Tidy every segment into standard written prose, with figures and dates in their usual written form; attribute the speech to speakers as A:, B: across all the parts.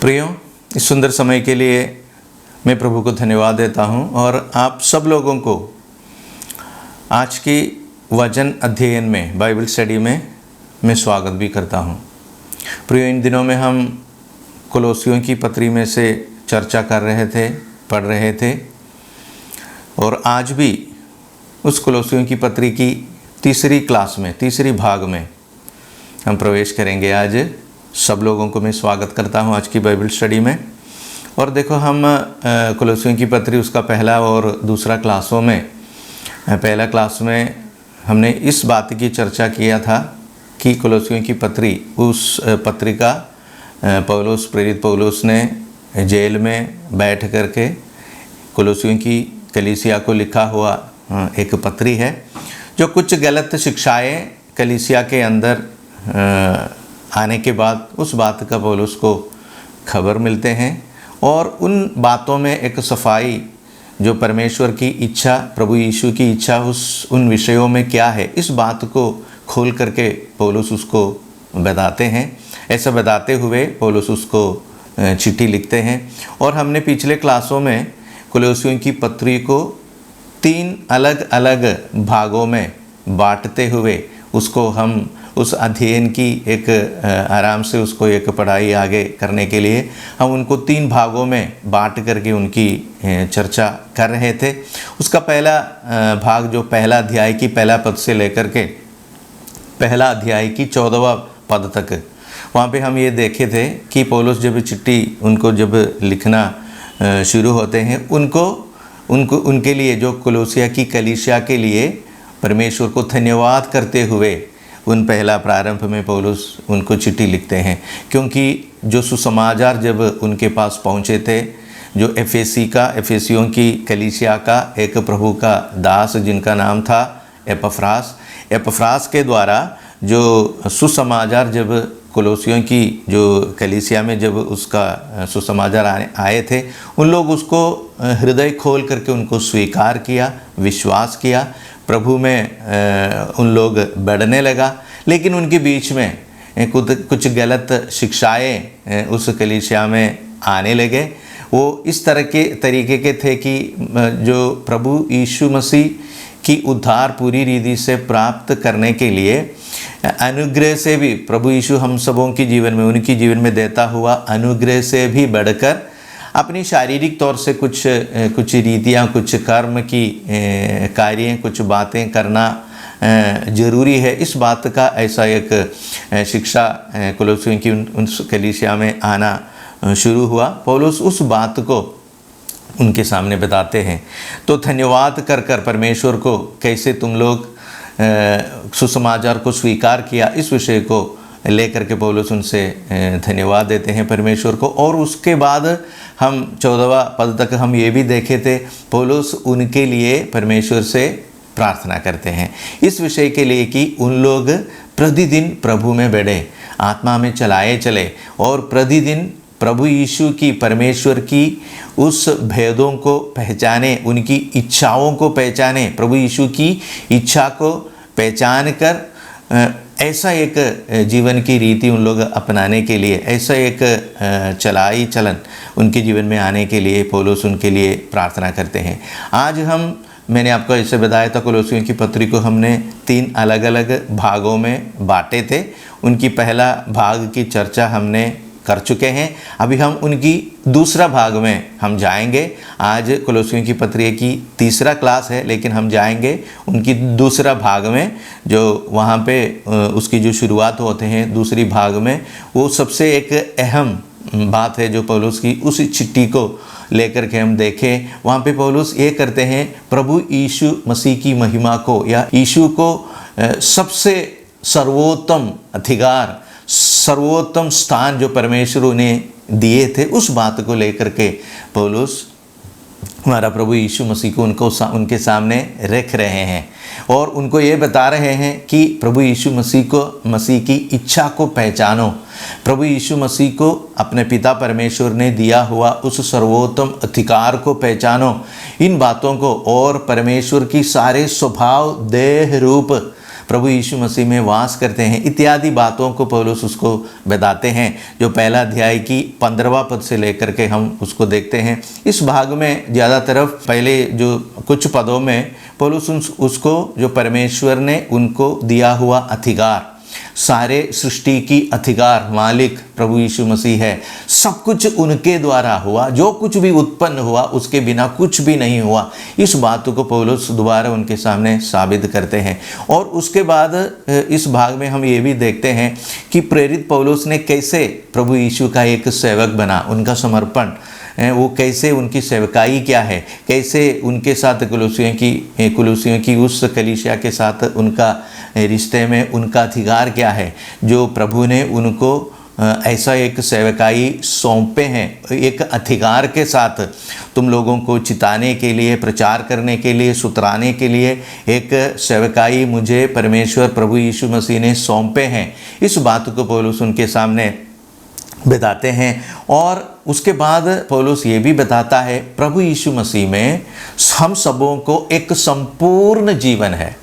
A: प्रियो, इस सुंदर समय के लिए मैं प्रभु को धन्यवाद देता हूं और आप सब लोगों को आज की वचन अध्ययन में, बाइबल स्टडी में मैं स्वागत भी करता हूं। प्रियो, इन दिनों में हम कोलोसियों की पत्री में से चर्चा कर रहे थे, पढ़ रहे थे और आज भी उस कोलोसियों की पत्री की तीसरी क्लास में, तीसरी भाग में हम प्रवेश करेंगे। आज सब लोगों को मैं स्वागत करता हूं आज की बाइबल स्टडी में। और देखो, हम कोलोसियों की पत्री उसका पहला और दूसरा क्लासों में, पहला क्लास में हमने इस बात की चर्चा किया था कि कोलोसियों की पत्री, उस पत्रिका पौलुस, प्रेरित पौलुस ने जेल में बैठ करके कोलोसियों की कलीसिया को लिखा हुआ एक पत्री है, जो कुछ गलत शिक्षाएं कलीसिया के अंदर आने के बाद उस बात का पौलुस को खबर मिलते हैं और उन बातों में एक सफाई, जो परमेश्वर की इच्छा, प्रभु यीशु की इच्छा उन विषयों में क्या है, इस बात को खोल करके पौलुस उसको बताते हैं। ऐसा बताते हुए पौलुस उसको चिट्ठी लिखते हैं। और हमने पिछले क्लासों में कोलोसियों की पत्री को 3 अलग अलग भागों में बांटते हुए उसको हम उस अध्ययन की एक आराम से उसको एक पढ़ाई आगे करने के लिए हम उनको 3 भागों में बांट करके उनकी चर्चा कर रहे थे। उसका पहला भाग, जो पहला अध्याय की पहला पद से लेकर के पहला अध्याय की 14वां पद तक, वहाँ पे हम ये देखे थे कि पौलुस जब चिट्ठी उनको जब लिखना शुरू होते हैं, उनके लिए, जो कोलोसिया की कलीसिया के लिए परमेश्वर को धन्यवाद करते हुए उन पहला प्रारंभ में पौलुस उनको चिट्ठी लिखते हैं। क्योंकि जो सुसमाचार जब उनके पास पहुँचे थे, जो एफेसियों की कलीसिया का एक प्रभु का दास जिनका नाम था एपफ्रास के द्वारा जो सुसमाचार जब कोलोसियों की जो कलीसिया में जब उसका सुसमाचार आए थे, उन लोग उसको हृदय खोल करके उनको स्वीकार किया, विश्वास किया, प्रभु में उन लोग बढ़ने लगा। लेकिन उनके बीच में कुछ गलत शिक्षाएं उस कलीसिया में आने लगे। वो इस तरह के तरीके के थे कि जो प्रभु यीशु मसीह की उद्धार पूरी रीति से प्राप्त करने के लिए अनुग्रह से भी, प्रभु यीशु हम सबों के जीवन में, उनकी जीवन में देता हुआ अनुग्रह से भी बढ़कर अपनी शारीरिक तौर से कुछ रीतियाँ, कुछ कर्म की कार्य, कुछ बातें करना ज़रूरी है, इस बात का ऐसा एक शिक्षा कोलोसियों की उन कलीसिया में आना शुरू हुआ। पौलुस उस बात को उनके सामने बताते हैं। तो धन्यवाद कर परमेश्वर को, कैसे तुम लोग सुसमाचार को स्वीकार किया, इस विषय को लेकर के पौलुस उनसे धन्यवाद देते हैं परमेश्वर को। और उसके बाद हम 14वां पद तक हम ये भी देखे थे, पौलुस उनके लिए परमेश्वर से प्रार्थना करते हैं इस विषय के लिए कि उन लोग प्रतिदिन प्रभु में बढ़े, आत्मा में चलाए चले और प्रतिदिन प्रभु यीशु की, परमेश्वर की उस भेदों को पहचाने, उनकी इच्छाओं को पहचाने, प्रभु यीशु की इच्छा को पहचान कर ऐसा एक जीवन की रीति उन लोग अपनाने के लिए, ऐसा एक चलन उनके जीवन में आने के लिए पौलुस उनके लिए प्रार्थना करते हैं। आज मैंने आपको ऐसे बताया था, कोलोसियों की पत्री को हमने 3 अलग अलग भागों में बांटे थे। उनकी पहला भाग की चर्चा हमने कर चुके हैं। अभी हम उनकी दूसरा भाग में हम जाएंगे। आज कोलोसियों की पत्री की तीसरा क्लास है, लेकिन हम जाएंगे उनकी दूसरा भाग में, जो वहाँ पे उसकी जो शुरुआत होते हैं दूसरी भाग में, वो सबसे एक अहम बात है जो पौलुस की उस चिट्ठी को लेकर के हम देखें। वहाँ पे पौलुस ये करते हैं, प्रभु यीशु मसीह की महिमा को, या यीशु को सबसे सर्वोत्तम अधिकार, सर्वोत्तम स्थान जो परमेश्वर ने दिए थे, उस बात को लेकर के पौलुस हमारा प्रभु यीशु मसीह को उनके सामने रख रहे हैं और उनको ये बता रहे हैं कि प्रभु यीशु मसीह की इच्छा को पहचानो, प्रभु यीशु मसीह को अपने पिता परमेश्वर ने दिया हुआ उस सर्वोत्तम अधिकार को पहचानो, इन बातों को, और परमेश्वर की सारे स्वभाव, देह रूप, प्रभु यीशु मसीह में वास करते हैं, इत्यादि बातों को पौलुस उसको बताते हैं। जो पहला अध्याय की 15वां पद से लेकर के हम उसको देखते हैं। इस भाग में ज़्यादा तरफ पहले जो कुछ पदों में पौलुस उसको जो परमेश्वर ने उनको दिया हुआ अधिकार, सारे सृष्टि की अधिकार मालिक प्रभु यीशु मसीह है, सब कुछ उनके द्वारा हुआ, जो कुछ भी उत्पन्न हुआ उसके बिना कुछ भी नहीं हुआ, इस बात को पौलुस दोबारा उनके सामने साबित करते हैं। और उसके बाद इस भाग में हम ये भी देखते हैं कि प्रेरित पौलुस ने कैसे प्रभु यीशु का एक सेवक बना, उनका समर्पण, वो कैसे उनकी सेवकाई क्या है, कैसे उनके साथ कुलुसियों की उस कलीसिया के साथ उनका रिश्ते में उनका अधिकार क्या है, जो प्रभु ने उनको ऐसा एक सेवकाई सौंपे हैं, एक अधिकार के साथ तुम लोगों को चिताने के लिए, प्रचार करने के लिए, सुतराने के लिए एक सेवकाई मुझे परमेश्वर प्रभु यीशु मसीह ने सौंपे हैं। इस बात को पौलुस उनके सामने बताते हैं। और उसके बाद पौलुस ये भी बताता है प्रभु यीशु मसीह में हम सबों को एक संपूर्ण जीवन है।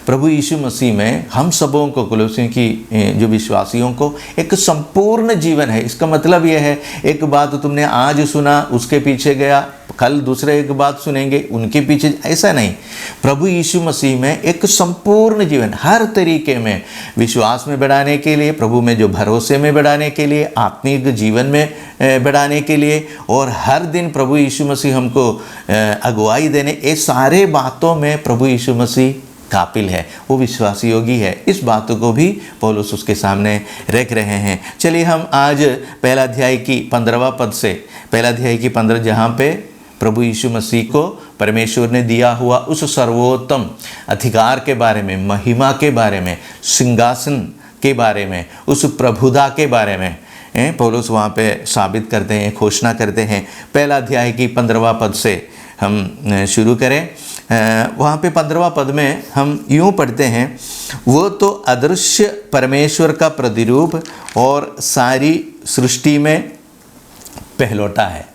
A: प्रभु यीशु मसीह में हम सबों को, कुलुसियों की जो विश्वासियों को एक संपूर्ण जीवन है। इसका मतलब यह है, एक बात तुमने आज सुना उसके पीछे गया, कल दूसरे एक बात सुनेंगे उनके पीछे, ऐसा नहीं। प्रभु यीशु मसीह में एक संपूर्ण जीवन, हर तरीके में विश्वास में बढ़ाने के लिए, प्रभु में जो भरोसे में बढ़ाने के लिए, आत्मिक जीवन में बढ़ाने के लिए, और हर दिन प्रभु यीशु मसीह हमको अगुवाई देने, ये सारे बातों में प्रभु यीशु मसीह काबिल है, वो विश्वासी योगी है। इस बात को भी पौलुस उसके सामने रख रहे हैं। चलिए हम आज पहला अध्याय की 15वां पद से, पहला अध्याय की 15, जहाँ पे प्रभु यीशु मसीह को परमेश्वर ने दिया हुआ उस सर्वोत्तम अधिकार के बारे में, महिमा के बारे में, सिंहासन के बारे में, उस प्रभुता के बारे में पौलुस वहाँ पे साबित करते हैं, घोषणा करते हैं। पहला अध्याय की 15वां पद से हम शुरू करें। वहाँ पे 15वां पद में हम यूँ पढ़ते हैं, वो तो अदृश्य परमेश्वर का प्रतिरूप और सारी सृष्टि में पहलौठा है।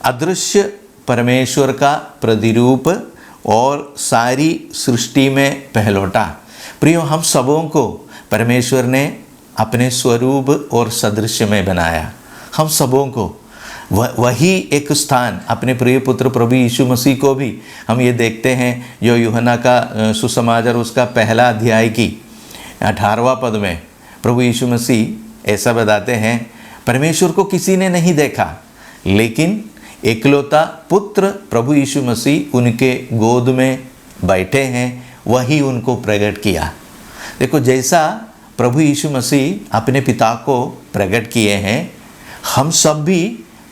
A: अदृश्य परमेश्वर का प्रतिरूप और सारी सृष्टि में पहलौठा। प्रियो, हम सबों को परमेश्वर ने अपने स्वरूप और सदृश्य में बनाया। हम सबों को वही एक स्थान, अपने प्रिय पुत्र प्रभु यीशु मसीह को भी हम ये देखते हैं, जो यूहन्ना का सुसमाचार उसका पहला अध्याय की 18वां पद में प्रभु यीशु मसीह ऐसा बताते हैं, परमेश्वर को किसी ने नहीं देखा, लेकिन एकलौता पुत्र प्रभु यीशु मसीह उनके गोद में बैठे हैं, वही उनको प्रकट किया। देखो, जैसा प्रभु यीशु मसीह अपने पिता को प्रकट किए हैं, हम सब भी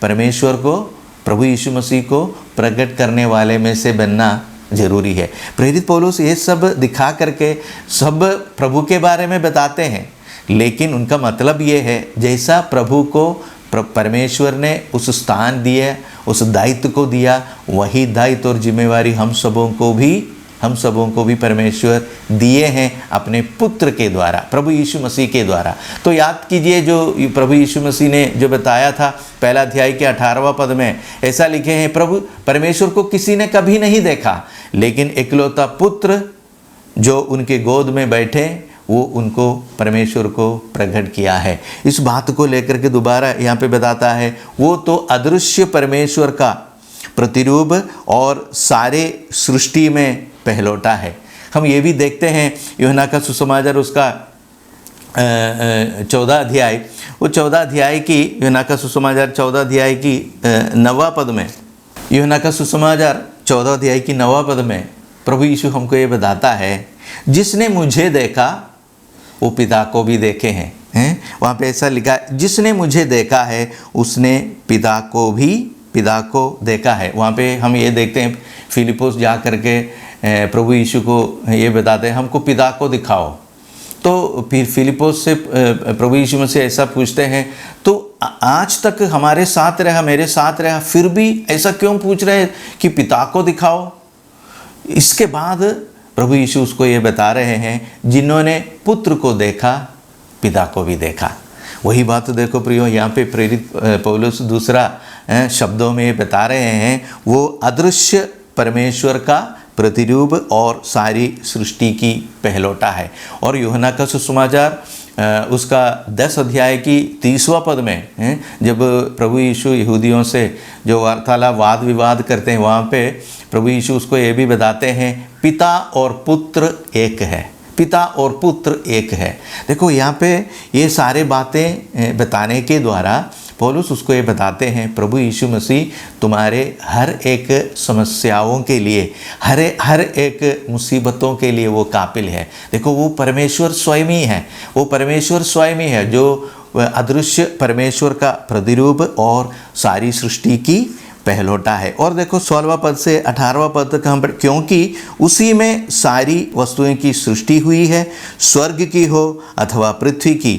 A: परमेश्वर को, प्रभु यीशु मसीह को प्रकट करने वाले में से बनना जरूरी है। प्रेरित पौलुस ये सब दिखा करके सब प्रभु के बारे में बताते हैं, लेकिन उनका मतलब ये है, जैसा प्रभु को परमेश्वर ने उस स्थान दिया, उस दायित्व को दिया, वही दायित्व और जिम्मेवारी हम सबों को भी परमेश्वर दिए हैं अपने पुत्र के द्वारा, प्रभु यीशु मसीह के द्वारा। तो याद कीजिए, जो प्रभु यीशु मसीह ने जो बताया था पहला अध्याय के 18वां पद में, ऐसा लिखे हैं, प्रभु परमेश्वर को किसी ने कभी नहीं देखा, लेकिन एकलौता पुत्र जो उनके गोद में बैठे, वो उनको परमेश्वर को प्रकट किया है। इस बात को लेकर के दोबारा यहाँ पे बताता है, वो तो अदृश्य परमेश्वर का प्रतिरूप और सारे सृष्टि में पहलौठा है। हम ये भी देखते हैं यूहन्ना का सुसमाचार उसका 14 अध्याय, वो 14 अध्याय की, यूहन्ना का सुसमाचार 14 अध्याय की 9वां पद में, यूहन्ना का सुसमाचार 14 अध्याय की 9वां पद में प्रभु यीशु हमको ये बताता है, जिसने मुझे देखा वो पिता को भी देखे हैं। वहाँ पे ऐसा लिखा है, जिसने मुझे देखा है उसने पिता को देखा है। वहाँ पे हम ये देखते हैं, फिलिप्पुस जा करके प्रभु यीशु को ये बताते हैं, हमको पिता को दिखाओ। तो फिर फिलिप्पुस से प्रभु यीशु में से ऐसा पूछते हैं, तो आज तक हमारे साथ रहा, मेरे साथ रहा, फिर भी ऐसा क्यों पूछ रहे कि पिता को दिखाओ? इसके बाद प्रभु यीशु उसको ये बता रहे हैं, जिन्होंने पुत्र को देखा पिता को भी देखा। वही बात देखो प्रियो, यहाँ पे प्रेरित पौलुस दूसरा शब्दों में ये बता रहे हैं, वो अदृश्य परमेश्वर का प्रतिरूप और सारी सृष्टि की पहलौठा है। और यूहन्ना का सुसमाचार उसका 10 अध्याय की 30वां पद में जब प्रभु यीशु यहूदियों से जो वार्तालाप वाद विवाद करते हैं, वहाँ पे प्रभु यीशु उसको ये भी बताते हैं, पिता और पुत्र एक है, पिता और पुत्र एक है। देखो यहाँ पे ये सारे बातें बताने के द्वारा पौलुस उसको ये बताते हैं, प्रभु यीशु मसीह तुम्हारे हर एक समस्याओं के लिए, हर एक मुसीबतों के लिए वो काबिल है। देखो वो परमेश्वर स्वयं ही है, वो परमेश्वर स्वयं ही है जो अदृश्य परमेश्वर का प्रतिरूप और सारी सृष्टि की पहलौठा है। और देखो 16वां पद से 18वां पद तक हम क्योंकि उसी में सारी वस्तुएं की सृष्टि हुई है, स्वर्ग की हो अथवा पृथ्वी की,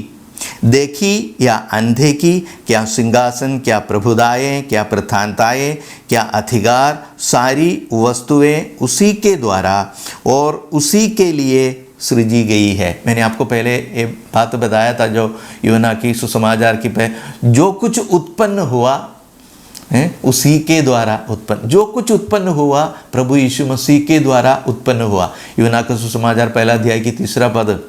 A: देखी या अंधे की, क्या सिंहासन, क्या प्रभुताएं, क्या प्रधानताएं, क्या अधिकार, सारी वस्तुएं उसी के द्वारा और उसी के लिए सृजी गई है। मैंने आपको पहले ये बात बताया था जो यूहन्ना की सुसमाचार की जो कुछ उत्पन्न हुआ उसी के द्वारा उत्पन्न, जो कुछ उत्पन्न हुआ प्रभु यीशु मसीह के द्वारा उत्पन्न हुआ। यूहन्ना का सुसमाचार 1 अध्याय की 3 पद,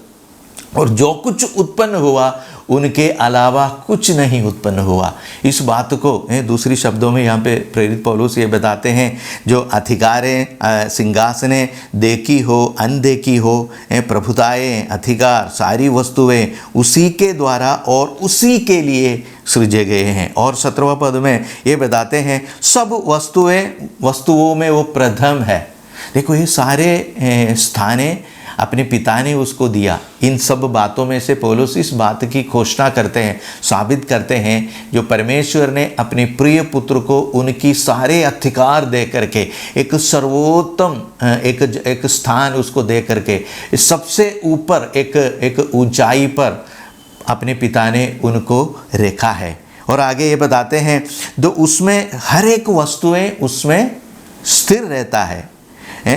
A: और जो कुछ उत्पन्न हुआ उनके अलावा कुछ नहीं उत्पन्न हुआ। इस बात को दूसरी शब्दों में यहाँ पे प्रेरित पौलुस ये बताते हैं, जो अधिकारें, सिंहासनें, देखी हो अनदेखी हो, प्रभुताएं, अधिकार, सारी वस्तुएं उसी के द्वारा और उसी के लिए सृजे गए हैं। और 17वां पद में ये बताते हैं, सब वस्तुओं में वो प्रथम है। देखो ये सारे स्थाने अपने पिता ने उसको दिया। इन सब बातों में से पौलुस इस बात की घोषणा करते हैं, साबित करते हैं, जो परमेश्वर ने अपने प्रिय पुत्र को उनकी सारे अधिकार दे करके एक सर्वोत्तम एक स्थान उसको दे करके सबसे ऊपर एक ऊंचाई पर अपने पिता ने उनको रखा है। और आगे ये बताते हैं, तो उसमें हर एक वस्तुएं उसमें स्थिर रहता है।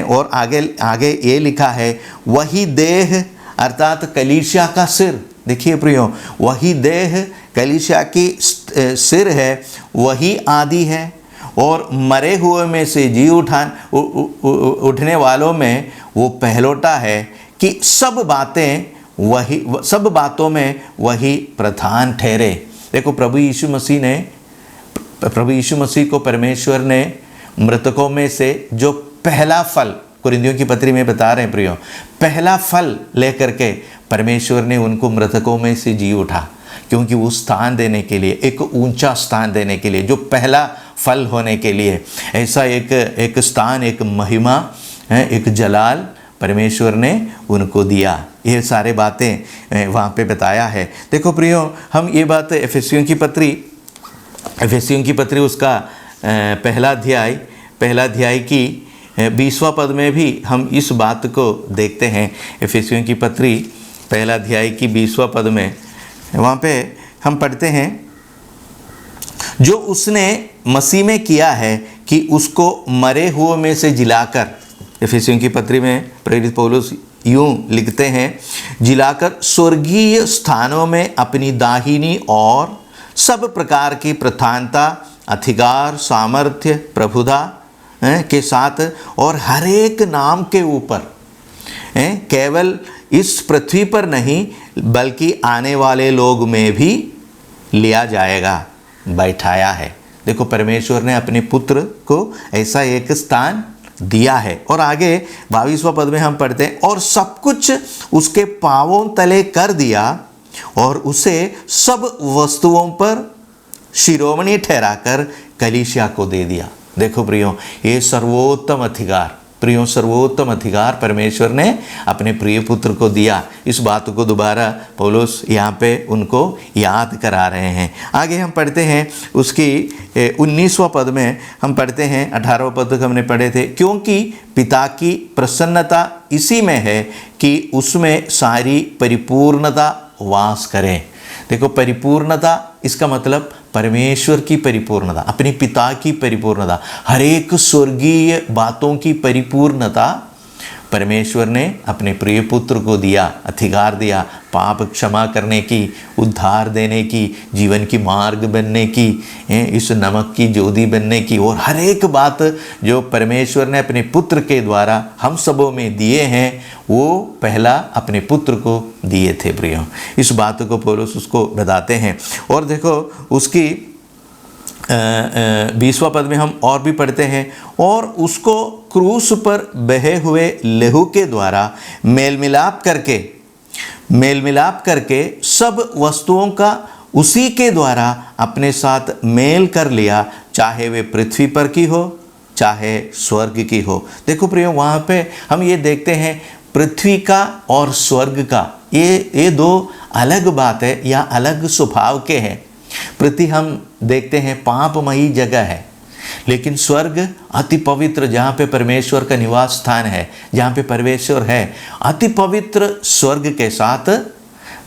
A: और आगे ये लिखा है, वही देह अर्थात कलीसिया का सिर। देखिए प्रियो, वही देह कलीसिया की सिर है, वही आदि है और मरे हुए में से जी उठने वालों में वो पहलौठा है कि सब बातों में वही प्रधान ठहरे। देखो प्रभु यीशु मसीह को परमेश्वर ने मृतकों में से जो पहला फल, कुरिन्थियों की पत्री में बता रहे हैं प्रियो, पहला फल लेकर के परमेश्वर ने उनको मृतकों में से जी उठा, क्योंकि वो स्थान देने के लिए, एक ऊंचा स्थान देने के लिए, जो पहला फल होने के लिए, ऐसा एक स्थान, एक महिमा, एक जलाल परमेश्वर ने उनको दिया। ये सारे बातें वहाँ पे बताया है। देखो प्रियो, हम ये बात एफेसियों की पत्री उसका पहला अध्याय की 20वां पद में भी हम इस बात को देखते हैं। एफेसियों की पत्री 1 अध्याय की 20वां पद में वहाँ पे हम पढ़ते हैं, जो उसने मसीह में किया है कि उसको मरे हुए में से जिलाकर, एफेसियों की पत्री में प्रेरित पौलुस यूं लिखते हैं, जिलाकर स्वर्गीय स्थानों में अपनी दाहिनी और सब प्रकार की प्रधानता, अधिकार, सामर्थ्य, प्रभुता के साथ और हर एक नाम के ऊपर, केवल इस पृथ्वी पर नहीं बल्कि आने वाले लोग में भी लिया जाएगा, बैठाया है। देखो परमेश्वर ने अपने पुत्र को ऐसा एक स्थान दिया है। और आगे 22वां पद में हम पढ़ते हैं, और सब कुछ उसके पांवों तले कर दिया और उसे सब वस्तुओं पर शिरोमणि ठहराकर कलीसिया को दे दिया। देखो प्रियो, ये सर्वोत्तम अधिकार परमेश्वर ने अपने प्रिय पुत्र को दिया। इस बात को दोबारा पौलुस यहाँ पे उनको याद करा रहे हैं। आगे हम पढ़ते हैं उसकी 19वां पद में हम पढ़ते हैं, 18वां पद तक हमने पढ़े थे, क्योंकि पिता की प्रसन्नता इसी में है कि उसमें सारी परिपूर्णता वास करे। देखो परिपूर्णता, इसका मतलब परमेश्वर की परिपूर्णता, अपने पिता की परिपूर्णता, हर एक स्वर्गीय बातों की परिपूर्णता परमेश्वर ने अपने प्रिय पुत्र को दिया, अधिकार दिया पाप क्षमा करने की, उद्धार देने की, जीवन की मार्ग बनने की, इस नमक की ज्योति बनने की, और हर एक बात जो परमेश्वर ने अपने पुत्र के द्वारा हम सबों में दिए हैं, वो पहला अपने पुत्र को दिए थे प्रियो। इस बात को पौलुस उसको बताते हैं। और देखो उसकी 20वां पद में हम और भी पढ़ते हैं, और उसको क्रूस पर बहे हुए लहू के द्वारा मेल मिलाप करके सब वस्तुओं का उसी के द्वारा अपने साथ मेल कर लिया, चाहे वे पृथ्वी पर की हो चाहे स्वर्ग की हो। देखो प्रियो, वहाँ पे हम ये देखते हैं पृथ्वी का और स्वर्ग का, ये दो अलग बात है या अलग स्वभाव के हैं। पृथ्वी हम देखते हैं पापमयी जगह है, लेकिन स्वर्ग अति पवित्र, जहाँ पे परमेश्वर का निवास स्थान है, जहाँ पे परमेश्वर है। अति पवित्र स्वर्ग के साथ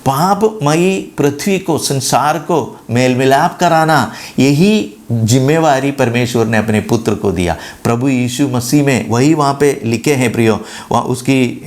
A: पापमयी पृथ्वी को, संसार को मेल मिलाप कराना, यही जिम्मेवारी परमेश्वर ने अपने पुत्र को दिया। प्रभु यीशु मसीह में वही वहाँ पे लिखे हैं प्रियो, वहाँ उसकी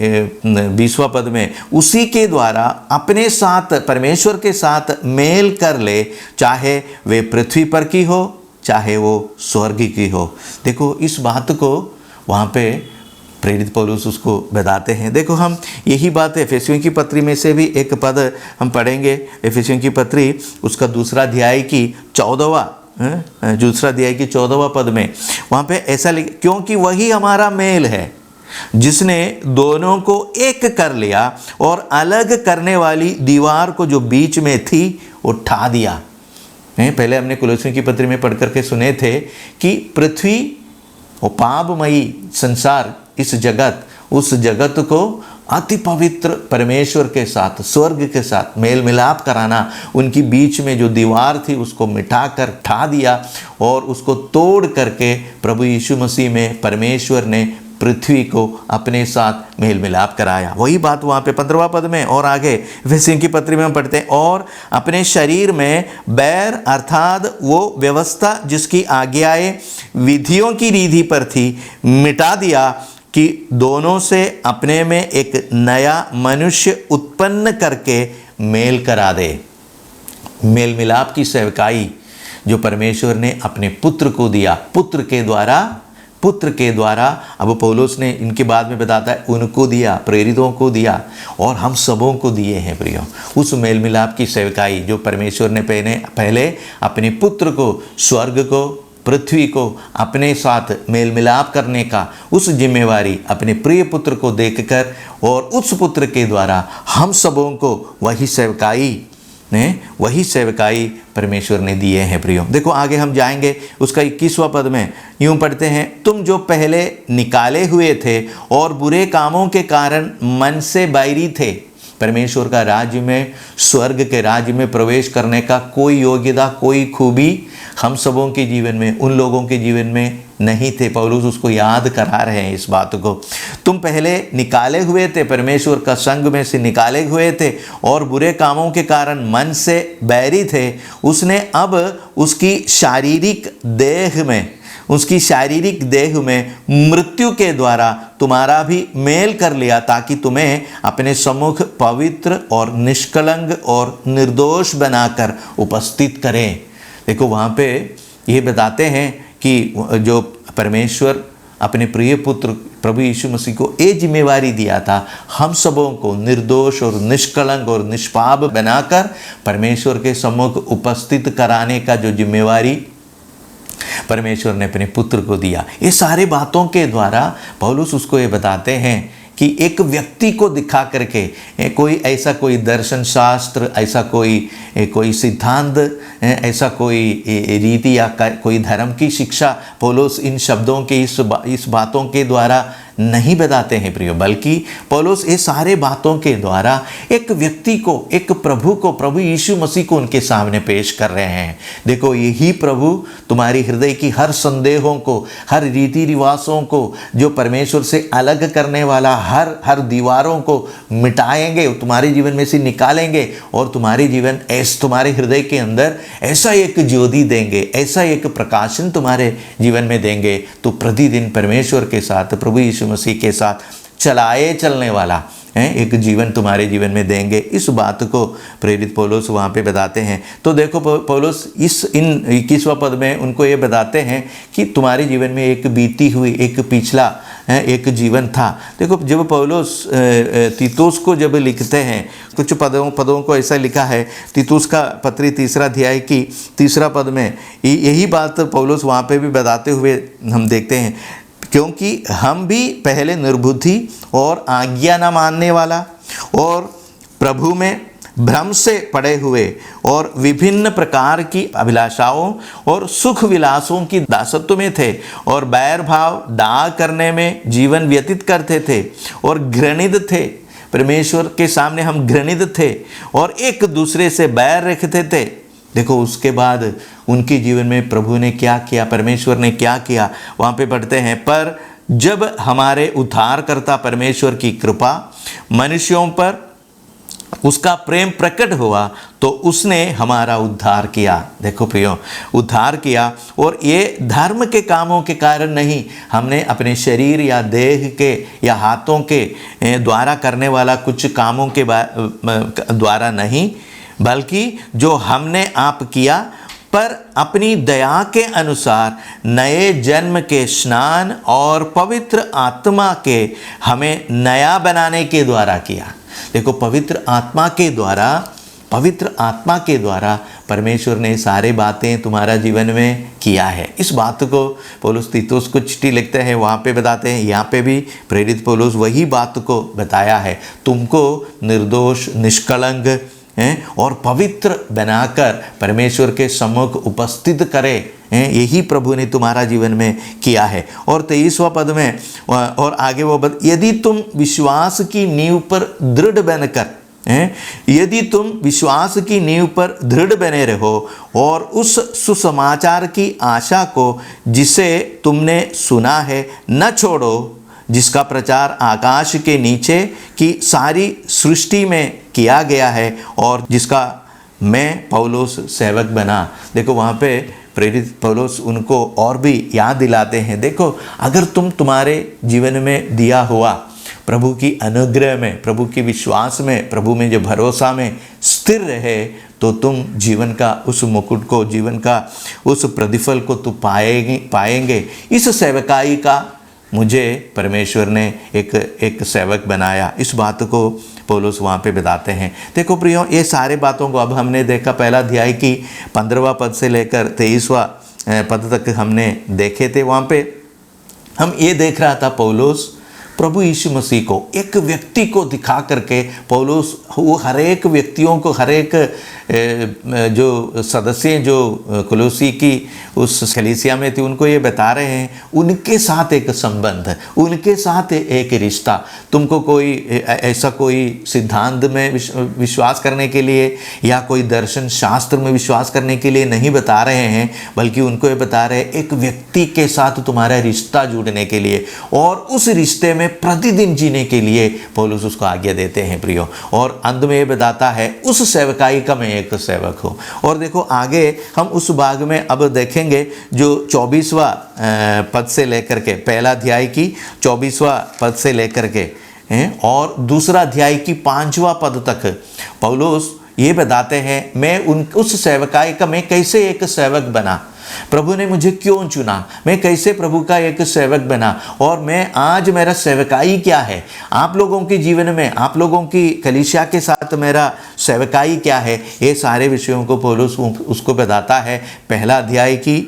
A: 20वां पद में, उसी के द्वारा अपने साथ, परमेश्वर के साथ मेल कर ले, चाहे वे पृथ्वी पर की हो चाहे वो स्वर्ग की हो। देखो इस बात को वहाँ पे प्रेरित पौलुस उसको बताते हैं। देखो हम यही बात एफेसियों की पत्री में से भी एक पद हम पढ़ेंगे। एफेसियों की पत्री उसका दूसरा अध्याय की 14वां पद में, वहाँ पे ऐसा लिखा, क्योंकि वही हमारा मेल है जिसने दोनों को एक कर लिया और अलग करने वाली दीवार को जो बीच में थी उठा दिया। पहले हमने कुलोसियों की पत्री में पढ़ करके सुने थे कि पृथ्वी और पापमयी संसार, इस जगत, उस जगत को अति पवित्र परमेश्वर के साथ, स्वर्ग के साथ मेल मिलाप कराना, उनकी बीच में जो दीवार थी उसको मिटाकर ठा दिया, और उसको तोड़ करके प्रभु यीशु मसीह में परमेश्वर ने पृथ्वी को अपने साथ मेल मिलाप कराया। वही बात वहाँ पे 15वां पद में और आगे एफेसियों की पत्री में हम पढ़ते हैं, और अपने शरीर में बैर अर्थात वो व्यवस्था जिसकी आज्ञाएं विधियों की रीति पर थी, मिटा दिया, कि दोनों से अपने में एक नया मनुष्य उत्पन्न करके मेल करा दे। मेल मिलाप की सेवकाई जो परमेश्वर ने अपने पुत्र को दिया, पुत्र के द्वारा अब पौलुस ने इनके बाद में बताता है, उनको दिया, प्रेरितों को दिया, और हम सबों को दिए हैं प्रियो। उस मेल मिलाप की सेवकाई जो परमेश्वर ने पहले अपने पुत्र को, स्वर्ग को, पृथ्वी को अपने साथ मेल मिलाप करने का, उस जिम्मेवारी अपने प्रिय पुत्र को देखकर और उस पुत्र के द्वारा हम सबों को वही सेवकाई परमेश्वर ने दिए हैं प्रियो। देखो आगे हम जाएंगे, उसका 21वां पद में यूं पढ़ते हैं, तुम जो पहले निकाले हुए थे और बुरे कामों के कारण मन से बैरी थे। परमेश्वर का राज्य में, स्वर्ग के राज्य में प्रवेश करने का कोई योग्यता, कोई खूबी हम सबों के जीवन में, उन लोगों के जीवन में नहीं थे। पौलुस उसको याद करा रहे हैं इस बात को। तुम पहले निकाले हुए थे, परमेश्वर का संग में से निकाले हुए थे, और बुरे कामों के कारण मन से बैरी थे। उसने अब उसकी शारीरिक देह में मृत्यु के द्वारा तुम्हारा भी मेल कर लिया, ताकि तुम्हें अपने सम्मुख पवित्र और निष्कलंक और निर्दोष बनाकर उपस्थित करें। देखो वहाँ पे ये बताते हैं कि जो परमेश्वर अपने प्रिय पुत्र प्रभु यीशु मसीह को ये जिम्मेवारी दिया था, हम सबों को निर्दोष और निष्कलंक और निष्पाप बनाकर परमेश्वर के सम्मुख उपस्थित कराने का जो जिम्मेवारी परमेश्वर ने अपने पुत्र को दिया। ये सारे बातों के द्वारा पौलुस उसको ये बताते हैं कि एक व्यक्ति को दिखा करके कोई दर्शन शास्त्र, ऐसा कोई सिद्धांत, ऐसा कोई रीति या कोई धर्म की शिक्षा पौलुस इन शब्दों के इस बातों के द्वारा नहीं बताते हैं प्रियो, बल्कि पौलुस ये सारे बातों के द्वारा एक व्यक्ति को, एक प्रभु यीशु मसीह को उनके सामने पेश कर रहे हैं। देखो यही प्रभु तुम्हारी हृदय की हर संदेहों को, हर रीति रिवाजों को, जो परमेश्वर से अलग करने वाला हर दीवारों को मिटाएंगे, तुम्हारे जीवन में से निकालेंगे, और तुम्हारे तुम्हारे हृदय के अंदर ऐसा एक ज्योति देंगे, ऐसा एक प्रकाशन तुम्हारे जीवन में देंगे। तो प्रतिदिन परमेश्वर के साथ, प्रभु यीशु मसीह के साथ चलाए चलने वाला एक जीवन तुम्हारे जीवन में देंगे। इस बात को प्रेरित पौलुस वहाँ पे बताते हैं। तो देखो पौलुस इन 21वां पद में उनको ये बताते हैं कि तुम्हारे जीवन में एक बीती हुई एक पिछला एक जीवन था। देखो जब पौलुस तीतुस को जब लिखते हैं, कुछ पदों को ऐसा लिखा है, तीतुस का पत्री 3 अध्याय की 3 पद में यही बात पौलुस वहाँ पे भी बताते हुए हम देखते हैं, क्योंकि हम भी पहले निर्बुद्धि और आज्ञा न मानने वाला और प्रभु में भ्रम से पड़े हुए और विभिन्न प्रकार की अभिलाषाओं और सुख विलासों की दासत्व में थे और बैर भाव डाह करने में जीवन व्यतीत करते थे और घृणित थे। परमेश्वर के सामने हम घृणित थे और एक दूसरे से बैर रखते थे। देखो उसके बाद उनके जीवन में प्रभु ने क्या किया, परमेश्वर ने क्या किया, वहाँ पे पढ़ते हैं, पर जब हमारे उद्धारकर्ता परमेश्वर की कृपा मनुष्यों पर उसका प्रेम प्रकट हुआ तो उसने हमारा उद्धार किया। देखो प्रियो, उद्धार किया, और ये धर्म के कामों के कारण नहीं, हमने अपने शरीर या देह के या हाथों के द्वारा करने वाला कुछ कामों के द्वारा नहीं, बल्कि जो हमने आप किया पर अपनी दया के अनुसार नए जन्म के स्नान और पवित्र आत्मा के हमें नया बनाने के द्वारा किया। देखो पवित्र आत्मा के द्वारा परमेश्वर ने सारे बातें तुम्हारा जीवन में किया है। इस बात को पौलुस तीतुस को चिट्ठी लिखते हैं, वहाँ पे बताते हैं, यहाँ पे भी प्रेरित पौलुस वही बात को बताया है, तुमको निर्दोष निष्कलंक और पवित्र बनाकर परमेश्वर के सम्मुख उपस्थित करे, यही प्रभु ने तुम्हारा जीवन में किया है। और 23वां पद में और आगे वो यदि तुम विश्वास की नींव पर दृढ़ बनकर यदि तुम विश्वास की नींव पर दृढ़ बने रहो और उस सुसमाचार की आशा को जिसे तुमने सुना है न छोड़ो, जिसका प्रचार आकाश के नीचे की सारी सृष्टि में किया गया है और जिसका मैं पौलुस सेवक बना। देखो वहाँ पे प्रेरित पौलुस उनको और भी याद दिलाते हैं, देखो अगर तुम्हारे जीवन में दिया हुआ प्रभु की अनुग्रह में, प्रभु की विश्वास में, प्रभु में जो भरोसा में स्थिर रहे, तो तुम जीवन का उस मुकुट को, जीवन का उस प्रतिफल को तो पाएंगे। इस सेवकाई का मुझे परमेश्वर ने एक सेवक बनाया। इस बात को पौलुस वहाँ पे बताते हैं। देखो प्रियो, ये सारे बातों को अब हमने देखा, पहला अध्याय की 15वां पद से लेकर 23वां पद तक हमने देखे थे। वहाँ पे हम ये देख रहा था, पौलुस प्रभु यीशु मसीह को एक व्यक्ति को दिखा करके पौलुस वो हर एक व्यक्तियों को, हर एक जो सदस्य जो कुलुसी की उस कलीसिया में थी, उनको ये बता रहे हैं उनके साथ एक संबंध, उनके साथ एक रिश्ता। तुमको कोई ऐसा कोई सिद्धांत में विश्वास करने के लिए या कोई दर्शन शास्त्र में विश्वास करने के लिए नहीं बता रहे हैं, बल्कि उनको ये बता रहे हैं एक व्यक्ति के साथ तुम्हारा रिश्ता जुड़ने के लिए, और उस रिश्ते में प्रतिदिन जीने के लिए पौलुस उसको आज्ञा देते हैं प्रियो। और अंत में ये बताता है उस सेवकाई का मैं एक सेवक हूँ। और देखो आगे हम उस भाग में अब देखेंगे जो 24वां पद से लेकर के, पहला अध्याय की 24वां पद से लेकर के और दूसरा अध्याय की 5वां पद तक पौलुस ये बताते हैं मैं उस सेवकाई का मैं कैसे एक सेवक बना, प्रभु ने मुझे क्यों चुना, मैं कैसे प्रभु का एक सेवक बना, और मैं आज मेरा सेवकाई क्या है, आप लोगों के जीवन में, आप लोगों की कलीसिया के साथ मेरा सेवकाई क्या है। ये सारे विषयों को पौलुस उसको बताता है। पहला अध्याय की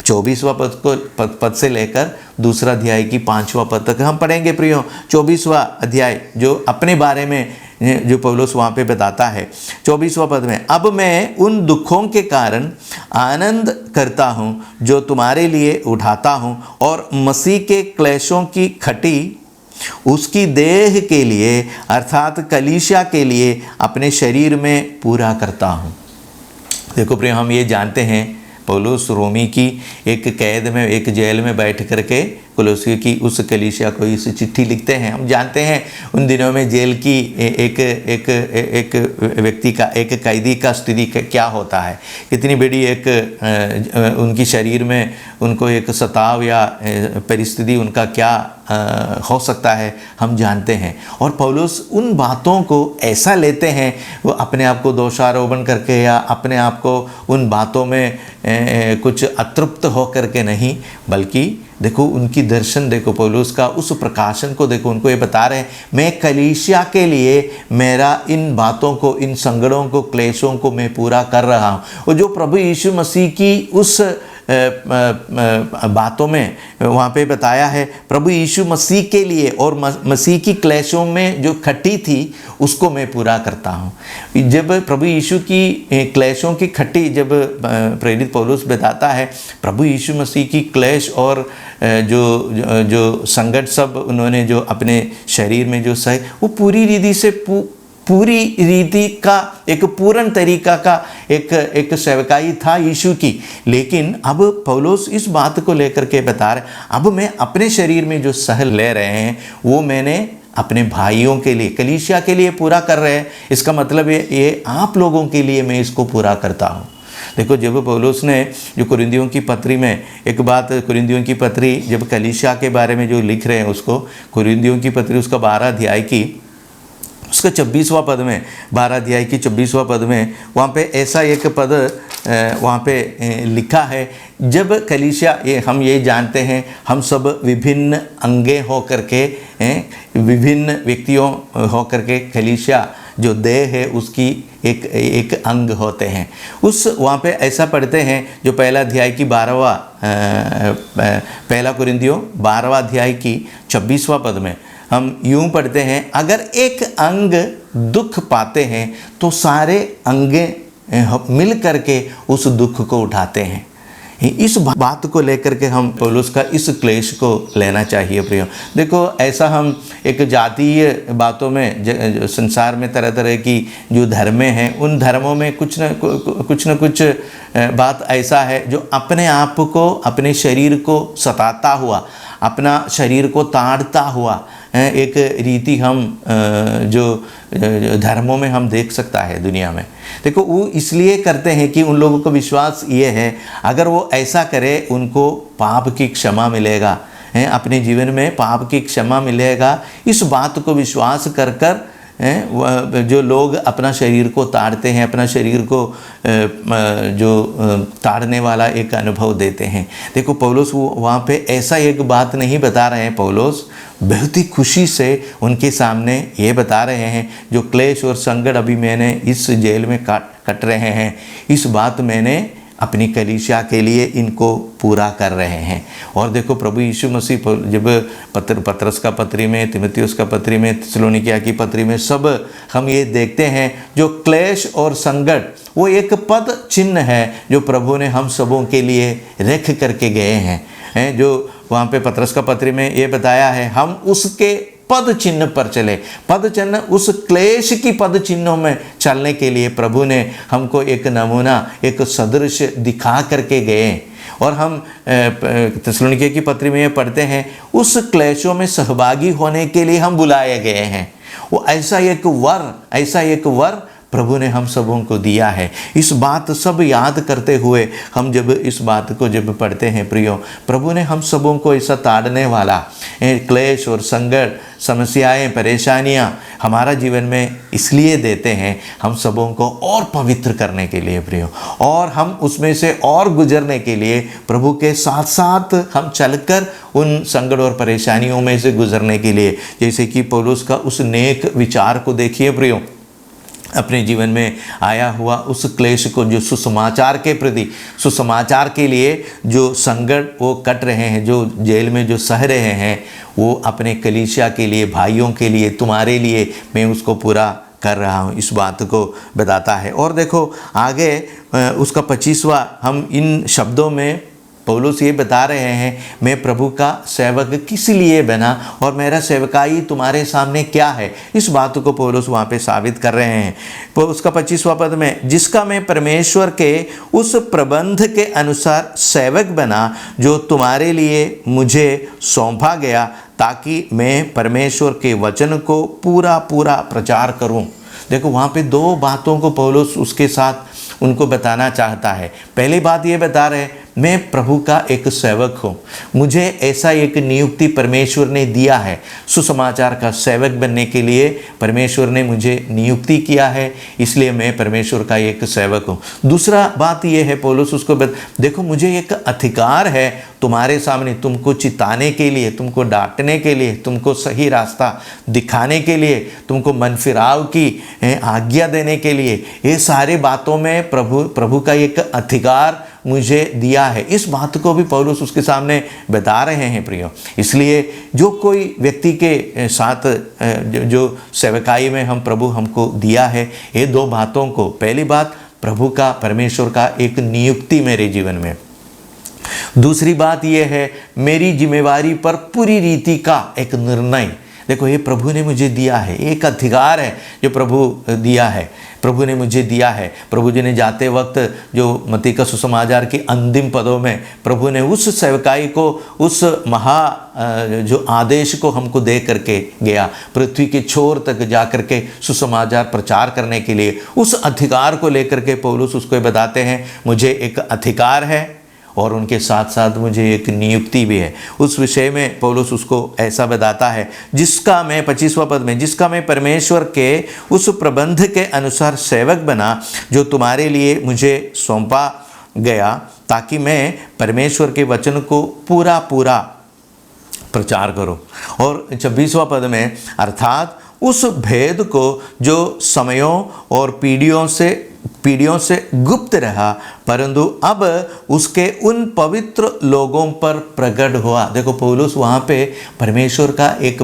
A: 24वां पद से लेकर दूसरा अध्याय की 5वां पद तक हम पढ़ेंगे प्रियो। 24वां अध्याय जो अपने बारे में जो पौलुस वहाँ पे बताता है 24वां पद में, अब मैं उन दुखों के कारण आनंद करता हूँ जो तुम्हारे लिए उठाता हूँ और मसीह के क्लेशों की खटी उसकी देह के लिए अर्थात कलीसिया के लिए अपने शरीर में पूरा करता हूँ। देखो प्रिय, हम ये जानते हैं पौलुस रोमी की एक कैद में, एक जेल में बैठ करके कुलोसियों की उस कलीसिया को इस चिट्ठी लिखते हैं। हम जानते हैं उन दिनों में जेल की एक व्यक्ति का, एक कैदी का स्थिति क्या होता है, कितनी बड़ी एक उनकी शरीर में उनको एक सताव या परिस्थिति उनका क्या हो सकता है, हम जानते हैं। और पौलुस उन बातों को ऐसा लेते हैं, वो अपने आप को दोषारोपण करके या अपने आप को उन बातों में कुछ अतृप्त हो करके नहीं, बल्कि देखो उनकी दर्शन देखो, पौलुस का उस प्रकाशन को देखो। उनको ये बता रहे हैं, मैं कलीसिया के लिए मेरा इन बातों को, इन संकटों को, क्लेशों को मैं पूरा कर रहा हूँ। और जो प्रभु यीशु मसीह की उस बातों में वहाँ पे बताया है, प्रभु यीशु मसीह के लिए और मसीह की क्लेशों में जो खट्टी थी उसको मैं पूरा करता हूँ। जब प्रभु यीशु की क्लेशों की खट्टी जब प्रेरित पौलुस बताता है, प्रभु यीशु मसीह की क्लेश और जो संकट सब उन्होंने जो अपने शरीर में जो सहे, वो पूरी रीति से पूरी रीति का एक पूर्ण तरीका का एक सेवकाई था यीशु की। लेकिन अब पौलुस इस बात को लेकर के बता रहे, अब मैं अपने शरीर में जो सह ले रहे हैं वो मैंने अपने भाइयों के लिए, कलीसिया के लिए पूरा कर रहे हैं। इसका मतलब ये आप लोगों के लिए मैं इसको पूरा करता हूँ। देखो, जब पौलुस ने जो कुरिन्थियों की पत्री में एक बात, कुरिन्थियों की पत्री जब कलीसिया के बारे में जो लिख रहे हैं उसको, कुरिन्थियों की पत्री उसका 12 अध्याय की उसका 26वां पद में, 12 अध्याय की 26वां पद में वहाँ पे ऐसा एक पद वहाँ पे लिखा है, जब कलीसिया, ये हम ये जानते हैं, हम सब विभिन्न अंगे हो करके, विभिन्न व्यक्तियों हो करके कलीसिया जो देह है उसकी एक अंग होते हैं। उस वहाँ पे ऐसा पढ़ते हैं, जो पहला अध्याय की 12वां पहला कुरिन्थियों 12वां अध्याय की 26वां पद में हम यूं पढ़ते हैं, अगर एक अंग दुख पाते हैं तो सारे अंगे मिल करके उस दुख को उठाते हैं। इस बात को लेकर के हम पौलुस का इस क्लेश को लेना चाहिए प्रियो। देखो, ऐसा हम एक जातीय बातों में, संसार में तरह तरह की जो धर्में हैं, उन धर्मों में कुछ न कुछ बात ऐसा है जो अपने आप को, अपने शरीर को सताता हुआ, अपना शरीर को ताड़ता हुआ एक रीति हम जो धर्मों में हम देख सकता है दुनिया में। देखो, वो इसलिए करते हैं कि उन लोगों को विश्वास ये है, अगर वो ऐसा करे उनको पाप की क्षमा मिलेगा, अपने जीवन में पाप की क्षमा मिलेगा। इस बात को विश्वास कर कर जो लोग अपना शरीर को ताड़ते हैं, अपना शरीर को जो ताड़ने वाला एक अनुभव देते हैं। देखो, पौलुस वो वहाँ पे ऐसा एक बात नहीं बता रहे हैं, पौलुस बहुत ही खुशी से उनके सामने ये बता रहे हैं, जो क्लेश और संकट अभी मैंने इस जेल में कट रहे हैं, इस बात मैंने अपनी कलीसिया के लिए इनको पूरा कर रहे हैं। और देखो, प्रभु यीशु मसीह जब पतरस का पत्री में, तीमुथियुस का पत्री में, थिस्सलुनीकिया की पत्री में, सब हम ये देखते हैं, जो क्लेश और संकट वो एक पद चिन्ह है जो प्रभु ने हम सबों के लिए रख करके गए हैं। जो वहाँ पे पतरस का पत्री में ये बताया है, हम उसके पद चिन्ह पर चले। पद चिन्ह, उस क्लेश की पद चिन्हों में चलने के लिए प्रभु ने हमको एक नमूना, एक सदृश दिखा करके गए। और हम थिस्सलुनीकियों की पत्री में ये पढ़ते हैं, उस क्लेशों में सहभागी होने के लिए हम बुलाए गए हैं। वो ऐसा एक वर प्रभु ने हम सबों को दिया है। इस बात सब याद करते हुए हम जब इस बात को जब पढ़ते हैं प्रियो, प्रभु ने हम सबों को ऐसा ताड़ने वाला क्लेश और संकट, समस्याएं, परेशानियां हमारा जीवन में इसलिए देते हैं, हम सबों को और पवित्र करने के लिए प्रियो, और हम उसमें से और गुजरने के लिए, प्रभु के साथ साथ हम चलकर उन संकट और परेशानियों में से गुजरने के लिए। जैसे कि पौलुस का उस नेक विचार को देखिए प्रियो, अपने जीवन में आया हुआ उस क्लेश को, जो सुसमाचार के प्रति, सुसमाचार के लिए जो संकट वो कट रहे हैं, जो जेल में जो सह रहे हैं, वो अपने कलीसिया के लिए, भाइयों के लिए, तुम्हारे लिए मैं उसको पूरा कर रहा हूँ, इस बात को बताता है। और देखो आगे उसका 25वां, हम इन शब्दों में पौलुस ये बता रहे हैं, मैं प्रभु का सेवक किस लिए बना और मेरा सेवकाई तुम्हारे सामने क्या है, इस बात को पौलुस वहाँ पे साबित कर रहे हैं। तो उसका 25वां पद में, जिसका मैं परमेश्वर के उस प्रबंध के अनुसार सेवक बना जो तुम्हारे लिए मुझे सौंपा गया, ताकि मैं परमेश्वर के वचन को पूरा पूरा प्रचार करूं। देखो वहाँ पे दो बातों को पौलुस उसके साथ उनको बताना चाहता है। पहली बात ये बता रहे हैं, मैं प्रभु का एक सेवक हूँ, मुझे ऐसा एक नियुक्ति परमेश्वर ने दिया है, सुसमाचार का सेवक बनने के लिए परमेश्वर ने मुझे नियुक्ति किया है, इसलिए मैं परमेश्वर का एक सेवक हूँ। दूसरा बात ये है, पौलुस उसको देखो मुझे एक अधिकार है तुम्हारे सामने, तुमको चिताने के लिए, तुमको डांटने के लिए, तुमको सही रास्ता दिखाने के लिए, तुमको मन फिराव की आज्ञा देने के लिए, ये सारी बातों में प्रभु का एक अधिकार मुझे दिया है। इस बात को भी पौलुस उसके सामने बता रहे हैं प्रियो। इसलिए जो कोई व्यक्ति के साथ जो सेवकाई में हम प्रभु हमको दिया है, ये दो बातों को, पहली बात प्रभु का, परमेश्वर का एक नियुक्ति मेरे जीवन में, दूसरी बात यह है मेरी जिम्मेवारी पर पूरी रीति का एक निर्णय। देखो ये प्रभु ने मुझे दिया है, एक अधिकार है जो प्रभु दिया है, प्रभु ने मुझे दिया है। प्रभु जी ने जाते वक्त जो मत्ती का सुसमाचार के अंतिम पदों में प्रभु ने उस सेवकाई को, उस जो आदेश को हमको दे करके गया, पृथ्वी के छोर तक जा करके सुसमाचार प्रचार करने के लिए, उस अधिकार को लेकर के पौलुस उसको बताते हैं, मुझे एक अधिकार है और उनके साथ साथ मुझे एक नियुक्ति भी है। उस विषय में पौलुस उसको ऐसा बताता है, जिसका मैं 25वां पद में, जिसका मैं परमेश्वर के उस प्रबंध के अनुसार सेवक बना जो तुम्हारे लिए मुझे सौंपा गया, ताकि मैं परमेश्वर के वचन को पूरा पूरा प्रचार करूं। और 26वां पद में, अर्थात उस भेद को जो समयों और पीढ़ियों से गुप्त रहा, परंतु अब उसके उन पवित्र लोगों पर प्रकट हुआ। देखो पौलुस वहाँ पे परमेश्वर का एक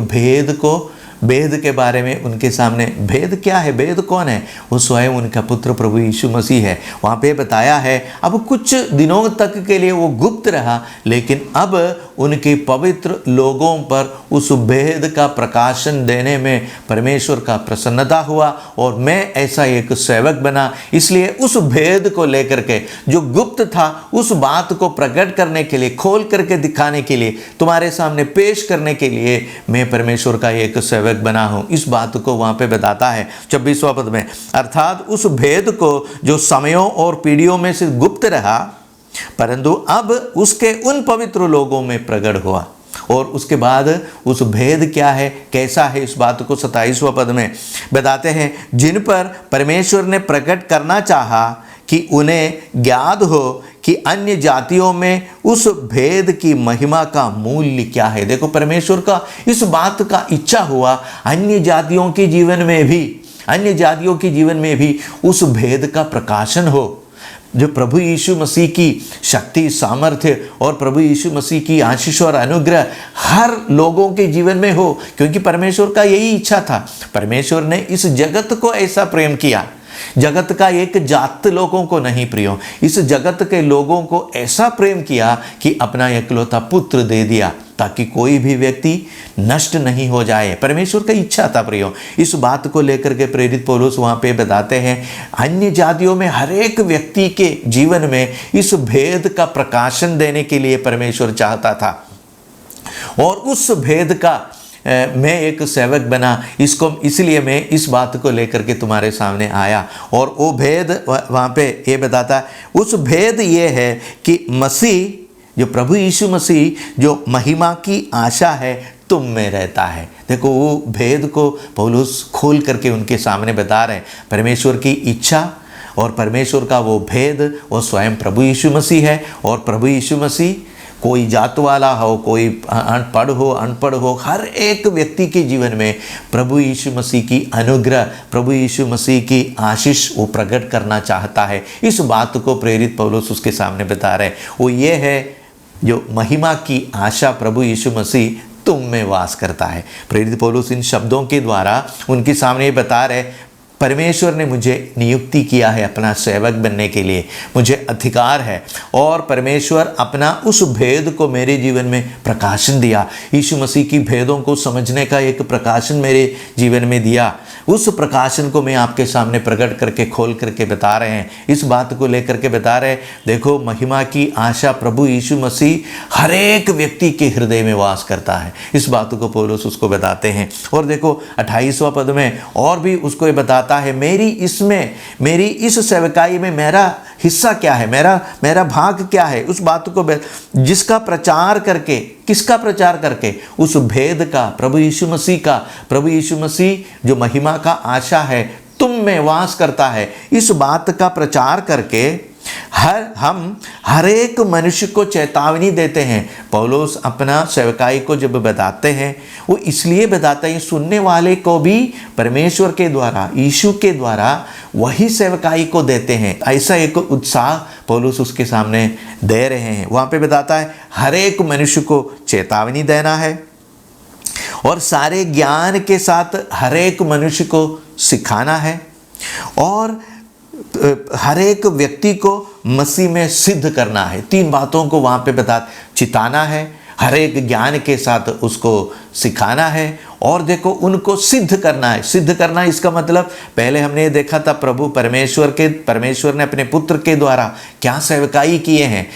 A: भेद के बारे में उनके सामने, भेद क्या है, भेद कौन है, वो स्वयं उनका पुत्र प्रभु यीशु मसीह है, वहाँ पे बताया है। अब कुछ दिनों तक के लिए वो गुप्त रहा, लेकिन अब उनके पवित्र लोगों पर उस भेद का प्रकाशन देने में परमेश्वर का प्रसन्नता हुआ और मैं ऐसा एक सेवक बना। इसलिए उस भेद को लेकर के जो गुप्त था, उस बात को प्रकट करने के लिए, खोल करके दिखाने के लिए, तुम्हारे सामने पेश करने के लिए मैं परमेश्वर का एक सेवक बना हूं। इस बात को वहां पे बताता है 26वां पद में, अर्थात उस भेद को जो समयों और पीढ़ियों में से गुप्त रहा, परंतु अब उसके उन पवित्र लोगों में प्रकट हुआ। और उसके बाद उस भेद क्या है, कैसा है, इस बात को 27वां पद में बताते हैं, जिन पर परमेश्वर ने प्रकट करना चाहा कि उन्हें ज्ञात हो कि अन्य जातियों में उस भेद की महिमा का मूल्य क्या है। देखो परमेश्वर का इस बात का इच्छा हुआ अन्य जातियों के जीवन में भी उस भेद का प्रकाशन हो, जो प्रभु यीशु मसीह की शक्ति, सामर्थ्य और प्रभु यीशु मसीह की आशीष और अनुग्रह हर लोगों के जीवन में हो, क्योंकि परमेश्वर का यही इच्छा था। परमेश्वर ने इस जगत को ऐसा प्रेम किया, जगत का एक जात लोगों को नहीं प्रियो, इस जगत के लोगों को ऐसा प्रेम किया कि अपना एकलौता पुत्र दे दिया, ताकि कोई भी व्यक्ति नष्ट नहीं हो जाए। परमेश्वर का इच्छा था प्रियो। इस बात को लेकर के प्रेरित पौलुस वहाँ पे बताते हैं, अन्य जातियों में हर एक व्यक्ति के जीवन में इस भेद का प्रकाशन देने के लिए परमेश्वर चाहता था, और उस भेद का मैं एक सेवक बना, इसलिए मैं इस बात को लेकर के तुम्हारे सामने आया। और वो भेद वहाँ पे ये बताता है, उस भेद ये है कि मसीह, जो प्रभु यीशु मसीह जो महिमा की आशा है, तुम में रहता है। देखो वो भेद को पौलुस खोल करके उनके सामने बता रहे हैं। परमेश्वर की इच्छा और परमेश्वर का वो भेद, वो स्वयं प्रभु यीशु मसीह है। और प्रभु यीशु मसीह कोई जात वाला हो, कोई अनपढ़ हो, हर एक व्यक्ति के जीवन में प्रभु यीशु मसीह की अनुग्रह, प्रभु यीशु मसीह की आशीष वो प्रकट करना चाहता है। इस बात को प्रेरित पौलुस उसके सामने बता रहे हैं। वो ये है जो महिमा की आशा प्रभु यीशु मसीह तुम में वास करता है। प्रेरित पौलुस इन शब्दों के द्वारा उनके सामने बता रहे, परमेश्वर ने मुझे नियुक्ति किया है अपना सेवक बनने के लिए, मुझे अधिकार है। और परमेश्वर अपना उस भेद को मेरे जीवन में प्रकाशन दिया, यीशु मसीह की भेदों को समझने का एक प्रकाशन मेरे जीवन में दिया। उस प्रकाशन को मैं आपके सामने प्रकट करके खोल करके बता रहे हैं, इस बात को लेकर के बता रहे हैं। देखो, महिमा की आशा प्रभु यीशु मसीह हर एक व्यक्ति के हृदय में वास करता है, इस बात को पौलुस उसको बताते हैं। और देखो 28वां पद में और भी उसको ये बताता है, मेरी इस सेवकाई में मेरा हिस्सा क्या है, मेरा भाग क्या है, उस बात को जिसका प्रचार करके, किसका प्रचार करके, उस भेद का, प्रभु यीशु मसीह का। प्रभु यीशु मसीह जो महिमा का आशा है तुम में वास करता है, इस बात का प्रचार करके हम हर एक मनुष्य को चेतावनी देते हैं। पौलुस अपना सेवकाई को जब बताते हैं, वो इसलिए बताते हैं सुनने वाले को भी परमेश्वर के द्वारा, यीशु के द्वारा वही सेवकाई को देते हैं। ऐसा एक उत्साह पौलुस उसके सामने दे रहे हैं। वहाँ पे बताता है हर एक मनुष्य को चेतावनी देना है और सारे ज्ञान के साथ हर एक मनुष्य को सिखाना है और हर एक व्यक्ति को मसीह में सिद्ध करना है। 3 बातों को वहाँ पे चिताना है, हर एक ज्ञान के साथ उसको सिखाना है और देखो उनको सिद्ध करना है। सिद्ध करना इसका मतलब पहले हमने देखा था प्रभु परमेश्वर ने अपने पुत्र के द्वारा क्या सेवकाई किए हैं,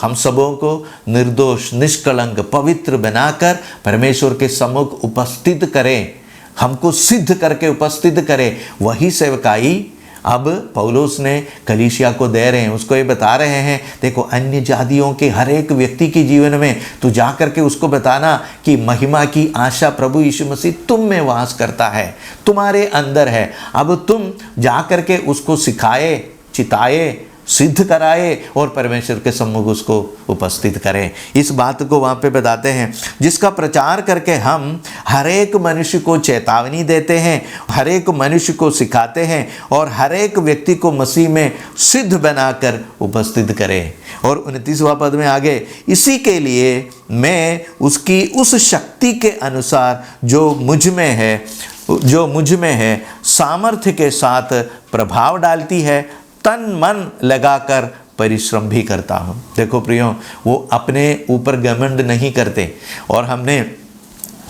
A: हम सबों को निर्दोष, निष्कलंक, पवित्र बनाकर परमेश्वर के सम्मुख उपस्थित करें, हमको सिद्ध करके उपस्थित करें। वही सेवकाई अब पौलुस ने कलीसिया को दे रहे हैं, उसको ये बता रहे हैं, देखो अन्य जातियों के हर एक व्यक्ति के जीवन में तू जा करके उसको बताना कि महिमा की आशा प्रभु यीशु मसीह तुम में वास करता है, तुम्हारे अंदर है। अब तुम जा करके उसको सिखाए, चिताए, सिद्ध कराए और परमेश्वर के सम्मुख उसको उपस्थित करें। इस बात को वहाँ पे बताते हैं, जिसका प्रचार करके हम हर एक मनुष्य को चेतावनी देते हैं, हर एक मनुष्य को सिखाते हैं और हर एक व्यक्ति को मसीह में सिद्ध बनाकर उपस्थित करें। और 29वां पद में आगे, इसी के लिए मैं उसकी उस शक्ति के अनुसार जो मुझ में है सामर्थ्य के साथ प्रभाव डालती है, तन मन लगाकर परिश्रम भी करता हूँ। देखो प्रियो, वो अपने ऊपर घमंड नहीं करते और हमने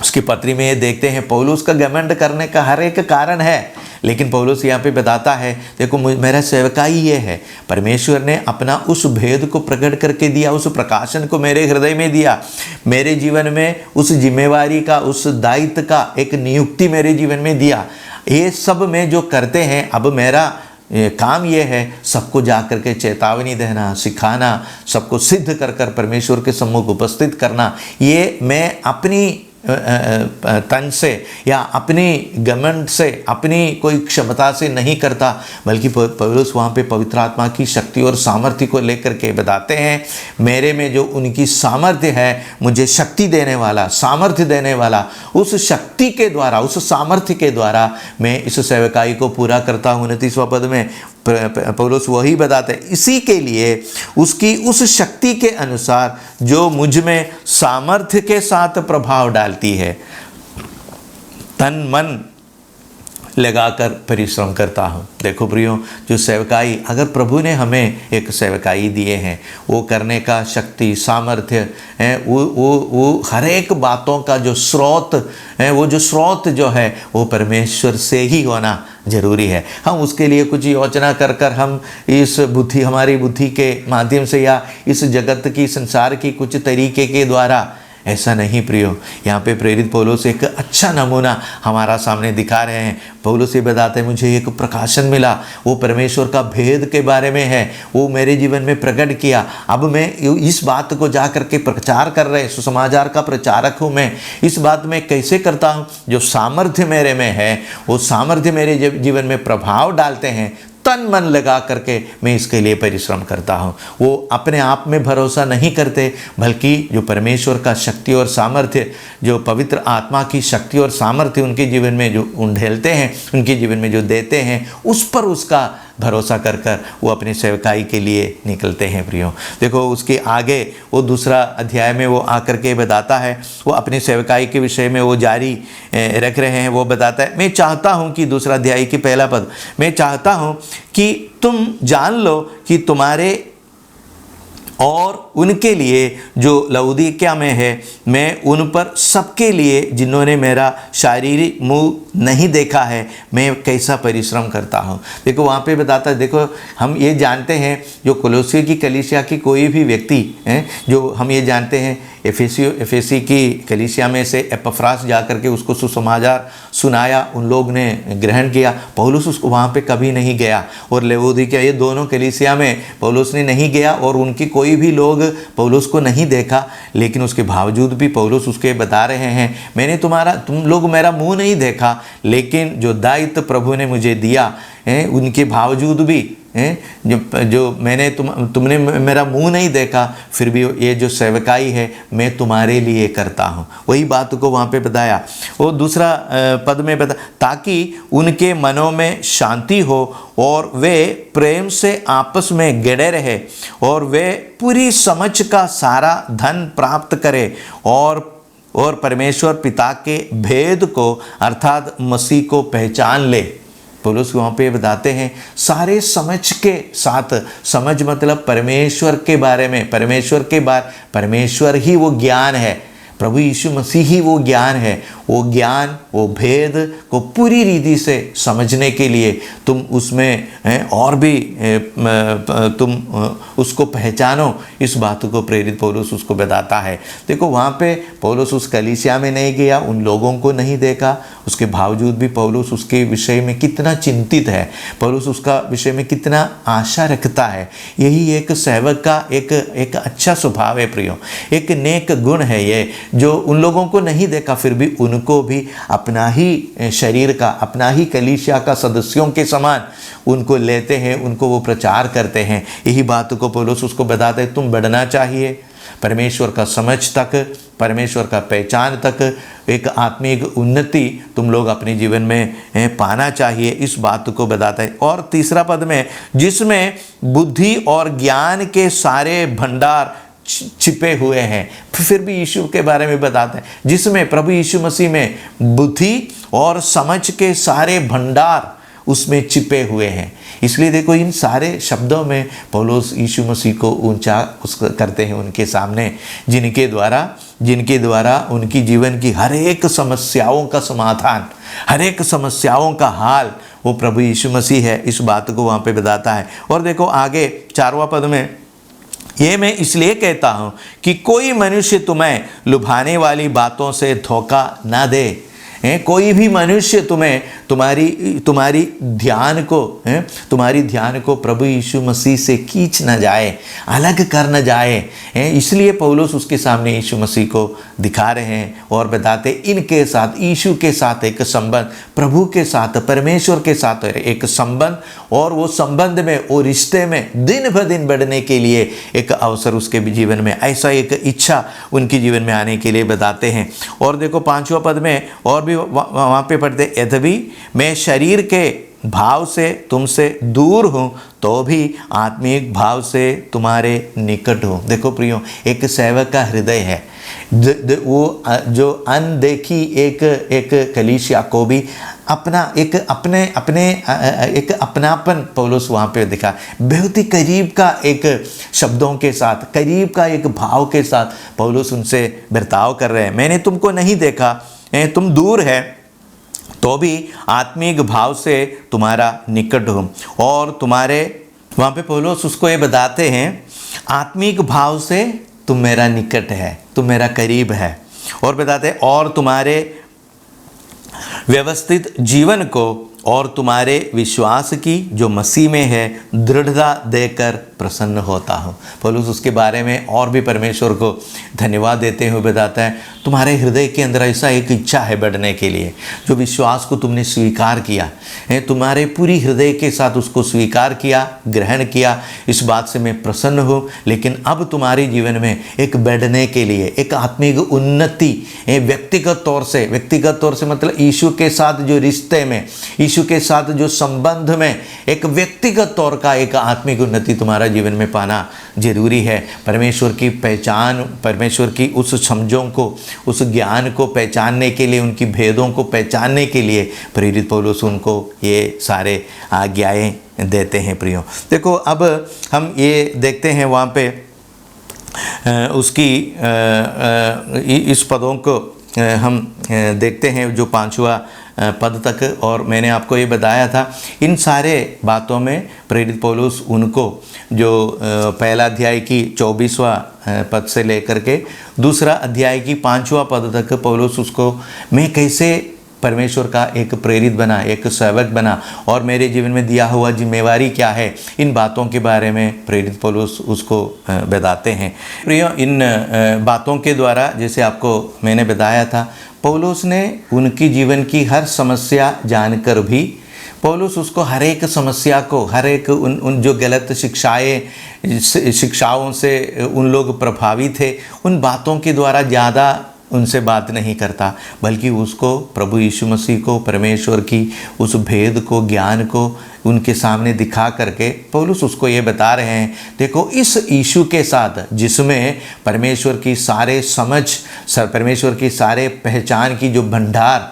A: उसकी पत्री में ये देखते हैं पौलुस का घमंड करने का हर एक कारण है, लेकिन पौलुस यहाँ पे बताता है देखो मेरा सेवकाई ये है, परमेश्वर ने अपना उस भेद को प्रकट करके दिया, उस प्रकाशन को मेरे हृदय में दिया, मेरे जीवन में उस जिम्मेवारी का, उस दायित्व का एक नियुक्ति मेरे जीवन में दिया। ये सब में जो करते हैं, अब मेरा काम ये है सबको जा कर के चेतावनी देना, सिखाना, सबको सिद्ध कर कर परमेश्वर के सम्मुख उपस्थित करना। ये मैं अपनी तन से या अपनी घमंड से, अपनी कोई क्षमता से नहीं करता, बल्कि पौलुस वहाँ पे पवित्र आत्मा की शक्ति और सामर्थ्य को लेकर के बताते हैं, मेरे में जो उनकी सामर्थ्य है, मुझे शक्ति देने वाला, सामर्थ्य देने वाला, उस शक्ति के द्वारा, उस सामर्थ्य के द्वारा मैं इस सेवकाई को पूरा करता हूँ। 29वां पद में पौलुस वही बताते हैं, इसी के लिए उसकी उस शक्ति के अनुसार जो मुझ में सामर्थ्य के साथ प्रभाव डालती है, तन मन लगाकर परिश्रम करता हूँ। देखो प्रियो, जो सेवकाई, अगर प्रभु ने हमें एक सेवकाई दिए हैं, वो करने का शक्ति, सामर्थ्य है, वो हर एक बातों का जो स्रोत है, वो जो स्रोत जो है वो परमेश्वर से ही होना जरूरी है। हम उसके लिए कुछ योजना कर कर हम इस बुद्धि, हमारी बुद्धि के माध्यम से या इस जगत की, संसार की कुछ तरीके के द्वारा, ऐसा नहीं प्रियो। यहाँ पे प्रेरित पौलुस एक अच्छा नमूना हमारा सामने दिखा रहे हैं। पौलुस ये बताते हैं, मुझे एक प्रकाशन मिला, वो परमेश्वर का भेद के बारे में है, वो मेरे जीवन में प्रकट किया। अब मैं इस बात को जा करके प्रचार कर रहे, सुसमाचार का प्रचारक हूँ मैं। इस बात में कैसे करता हूँ, जो सामर्थ्य मेरे में है, वो सामर्थ्य मेरे जीवन में प्रभाव डालते हैं, तन मन लगा करके मैं इसके लिए परिश्रम करता हूँ। वो अपने आप में भरोसा नहीं करते, बल्कि जो परमेश्वर का शक्ति और सामर्थ्य, जो पवित्र आत्मा की शक्ति और सामर्थ्य उनके जीवन में जो उंडेलते हैं, उनके जीवन में जो देते हैं, उस पर उसका भरोसा कर कर वो अपनी सेवकाई के लिए निकलते हैं प्रियो। देखो उसके आगे वो दूसरा अध्याय में वो आकर के बताता है, वो अपनी सेवकाई के विषय में वो जारी रख रहे हैं। वो बताता है, मैं चाहता हूँ कि दूसरा अध्याय की पहला पद, मैं चाहता हूँ कि तुम जान लो कि तुम्हारे और उनके लिए जो लौदीकिया में है, मैं उन पर सबके लिए जिन्होंने मेरा शारीरिक मुंह नहीं देखा है, मैं कैसा परिश्रम करता हूँ। देखो वहाँ पे बताता है, देखो हम ये जानते हैं जो कोलोसी की कलीसिया की कोई भी व्यक्ति हैं, जो हम ये जानते हैं एफेसी की कलीसिया में से एपफ्रास जाकर के उसको सुसमाचार सुनाया, उन लोग ने ग्रहण किया। पौलुस उसको वहाँ पे कभी नहीं गया, और लवोदिकिया, ये दोनों कलीसिया में पौलुस ने नहीं गया और उनकी कोई भी लोग पौलुस को नहीं देखा। लेकिन उसके बावजूद भी पौलुस उसके बता रहे हैं, मैंने तुम लोग मेरा मुंह नहीं देखा, लेकिन जो दायित्व प्रभु ने मुझे दिया है, उनके बावजूद भी जो मैंने तुमने मेरा मुंह नहीं देखा, फिर भी ये जो सेवकाई है मैं तुम्हारे लिए करता हूँ। वही बात को वहाँ पे बताया। वो दूसरा पद में बता, ताकि उनके मनों में शांति हो और वे प्रेम से आपस में गड़े रहे और वे पूरी समझ का सारा धन प्राप्त करे और परमेश्वर पिता के भेद को अर्थात मसीह को पहचान ले। पौलुस वहाँ पे बताते हैं सारे समझ के साथ, समझ मतलब परमेश्वर के बारे में, परमेश्वर ही वो ज्ञान है, प्रभु यीशु मसीह ही वो ज्ञान है। वो ज्ञान, वो भेद को पूरी रीति से समझने के लिए तुम उसमें और भी तुम उसको पहचानो, इस बात को प्रेरित पौलुस उसको बताता है। देखो वहाँ पे पौलुस उस कलीसिया में नहीं गया, उन लोगों को नहीं देखा, उसके बावजूद भी पौलुस उसके विषय में कितना चिंतित है, पौलुस उसका विषय में कितना आशा रखता है। यही एक सेवक का एक अच्छा स्वभाव है प्रियो, एक नेक गुण है ये, जो उन लोगों को नहीं देखा फिर भी उनको भी अपना ही शरीर का, अपना ही कलीसिया का सदस्यों के समान उनको लेते हैं, उनको वो प्रचार करते हैं। यही बात को पौलुस उसको बताते हैं, तुम बढ़ना चाहिए परमेश्वर का समझ तक, परमेश्वर का पहचान तक, एक आत्मिक उन्नति तुम लोग अपने जीवन में पाना चाहिए, इस बात को बताता है। और तीसरा पद में, जिसमें बुद्धि और ज्ञान के सारे भंडार छिपे हुए हैं, फिर भी यीशु के बारे में बताते हैं, जिसमें प्रभु यीशु मसीह में बुद्धि और समझ के सारे भंडार उसमें छिपे हुए हैं। इसलिए देखो इन सारे शब्दों में पौलुस यीशु मसीह को ऊंचा करते हैं उनके सामने, जिनके द्वारा उनकी जीवन की हर एक समस्याओं का समाधान, हर एक समस्याओं का हाल वो प्रभु यीशु मसीह है, इस बात को वहाँ पे बताता है। और देखो आगे 4वां पद में, ये मैं इसलिए कहता हूँ कि कोई मनुष्य तुम्हें लुभाने वाली बातों से धोखा ना दे। कोई भी मनुष्य तुम्हारी ध्यान को प्रभु यीशु मसीह से खींच न जाए, अलग कर न जाए। इसलिए पौलुस उसके सामने यीशु मसीह को दिखा रहे हैं और बताते इनके साथ, यीशु के साथ एक संबंध, प्रभु के साथ, परमेश्वर के साथ एक संबंध, और वो संबंध में, वो रिश्ते में दिन ब दिन बढ़ने के लिए एक अवसर उसके जीवन में, ऐसा एक इच्छा उनके जीवन में आने के लिए बताते हैं। और देखो 5वां पद में और भी वहाँ पे पढ़ते, यद्यपि मैं शरीर के भाव से तुमसे दूर हूँ तो भी आत्मिक भाव से तुम्हारे निकट हूँ। देखो प्रियो, एक सेवक का हृदय है, वो जो अनदेखी एक कलीसिया को भी एक अपनापन पौलुस वहाँ पे दिखा, बहुत ही करीब का एक शब्दों के साथ, करीब का एक भाव के साथ पौलुस उनसे बर्ताव कर रहे हैं। मैंने तुमको नहीं देखा, तुम दूर है तो भी आत्मिक भाव से तुम्हारा निकट हूँ। और तुम्हारे वहाँ पे पौलुस उसको ये बताते हैं, आत्मिक भाव से तुम मेरा निकट है, तुम मेरा करीब है। और बताते हैं, और तुम्हारे व्यवस्थित जीवन को और तुम्हारे विश्वास की जो मसीह में है दृढ़ता देकर प्रसन्न होता हूँ। पौलुस उसके बारे में और भी परमेश्वर को धन्यवाद देते हुए बताता है, तुम्हारे हृदय के अंदर ऐसा एक इच्छा है बढ़ने के लिए, जो विश्वास को तुमने स्वीकार किया है, तुम्हारे पूरी हृदय के साथ उसको स्वीकार किया, ग्रहण किया, इस बात से मैं प्रसन्न हूँ। लेकिन अब तुम्हारे जीवन में एक बढ़ने के लिए, एक आत्मिक उन्नति, व्यक्तिगत तौर से मतलब यीशु के साथ जो रिश्ते में, यीशु के साथ जो संबंध में एक व्यक्तिगत तौर का एक आत्मिक उन्नति तुम्हारा जीवन में पाना जरूरी है। परमेश्वर की पहचान, परमेश्वर की उस समझों को, उस ज्ञान को पहचानने के लिए, उनकी भेदों को पहचानने के लिए प्रेरित पौलुस उनको ये सारे आज्ञाएं देते हैं। प्रियो, देखो अब हम ये देखते हैं वहाँ पे उसकी इस पदों को हम देखते हैं जो 5वां पद तक। और मैंने आपको ये बताया था, इन सारे बातों में प्रेरित पौलुस उनको जो पहला अध्याय की 24वां पद से लेकर के दूसरा अध्याय की 5वां पद तक पौलुस उसको मैं कैसे परमेश्वर का एक प्रेरित बना, एक सेवक बना और मेरे जीवन में दिया हुआ जिम्मेवारी क्या है, इन बातों के बारे में प्रेरित पौलुस उसको बताते हैं। प्रियो, इन बातों के द्वारा जैसे आपको मैंने बताया था, पौलुस ने उनकी जीवन की हर समस्या जानकर भी पौलुस उसको हर एक समस्या को, हर एक उन जो गलत शिक्षाओं से उन लोग प्रभावित थे, उन बातों के द्वारा ज़्यादा उनसे बात नहीं करता, बल्कि उसको प्रभु यीशु मसीह को, परमेश्वर की उस भेद को, ज्ञान को उनके सामने दिखा करके पौलुस उसको ये बता रहे हैं, देखो इस यीशु के साथ जिसमें परमेश्वर की सारे समझ, परमेश्वर की सारे पहचान की जो भंडार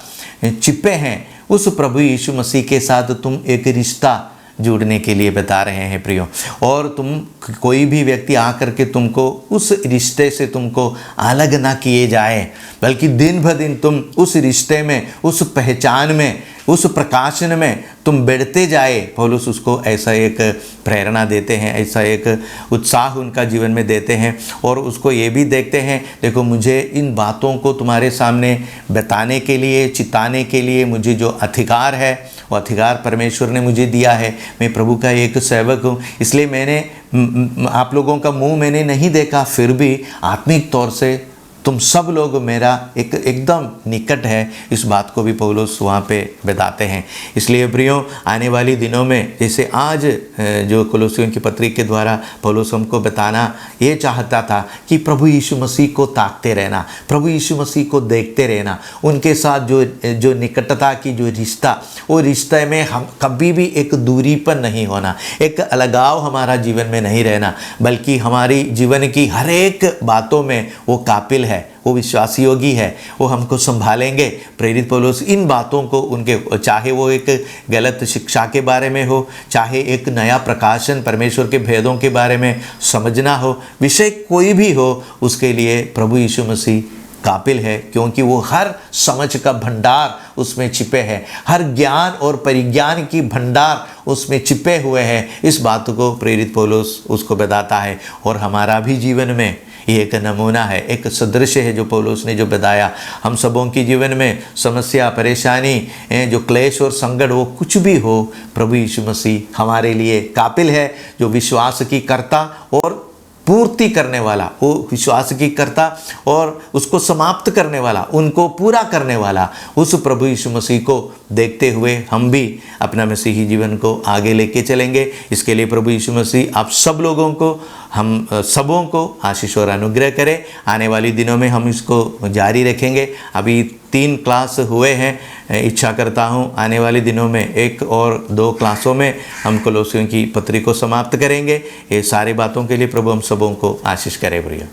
A: छिपे हैं, उस प्रभु यीशु मसीह के साथ तुम एक रिश्ता जुड़ने के लिए बता रहे हैं प्रियो। और तुम कोई भी व्यक्ति आकर के तुमको उस रिश्ते से तुमको अलग ना किए जाए, बल्कि दिन ब दिन तुम उस रिश्ते में, उस पहचान में, उस प्रकाशन में तुम बढ़ते जाए। पौलुस उसको ऐसा एक प्रेरणा देते हैं, ऐसा एक उत्साह उनका जीवन में देते हैं और उसको ये भी देखते हैं, देखो मुझे इन बातों को तुम्हारे सामने बताने के लिए, चिताने के लिए मुझे जो अधिकार है, वो अधिकार परमेश्वर ने मुझे दिया है। मैं प्रभु का एक सेवक हूँ, इसलिए मैंने आप लोगों का मुंह मैंने नहीं देखा, फिर भी आत्मिक तौर से तुम सब लोग मेरा एकदम निकट है, इस बात को भी पौलुस वहाँ पे बताते हैं। इसलिए प्रियो, आने वाली दिनों में जैसे आज जो कोलोसियों की पत्री के द्वारा पौलुस हमको बताना ये चाहता था कि प्रभु यीशु मसीह को ताकते रहना, प्रभु यीशु मसीह को देखते रहना, उनके साथ जो निकटता की जो रिश्ता, वो रिश्ते में हम कभी भी एक दूरी पर नहीं होना, एक अलगाव हमारा जीवन में नहीं रहना, बल्कि हमारी जीवन की हर एक बातों में वो काबिल है, वो विश्वासी योगी है, वो हमको संभालेंगे। प्रेरित पौलुस इन बातों को उनके, चाहे वो एक गलत शिक्षा के बारे में हो, चाहे एक नया प्रकाशन परमेश्वर के भेदों के बारे में समझना हो, विषय कोई भी हो, उसके लिए प्रभु यीशु मसीह काबिल है, क्योंकि वो हर समझ का भंडार उसमें छिपे हैं, हर ज्ञान और परिज्ञान की भंडार उसमें छिपे हुए हैं। इस बात को प्रेरित पौलुस उसको बताता है और हमारा भी जीवन में ये एक नमूना है, एक सदृश है जो पौलुस ने जो बताया। हम सबों की जीवन में समस्या, परेशानी, जो क्लेश और संकट वो कुछ भी हो, प्रभु यीशु मसीह हमारे लिए काबिल है, जो विश्वास की कर्ता और पूर्ति करने वाला, वो विश्वास की कर्ता और उसको समाप्त करने वाला, उनको पूरा करने वाला, उस प्रभु यीशु मसीह को देखते हुए हम भी अपना मसीही जीवन को आगे लेके चलेंगे। इसके लिए प्रभु यीशु मसीह आप सब लोगों को, हम सबों को आशीष और अनुग्रह करें। आने वाली दिनों में हम इसको जारी रखेंगे। अभी 3 क्लास हुए हैं, इच्छा करता हूँ आने वाले दिनों में 1 और 2 क्लासों में हम कोलोसियों की पत्री को समाप्त करेंगे। ये सारी बातों के लिए प्रभु हम सबों को आशीष करे प्रिय।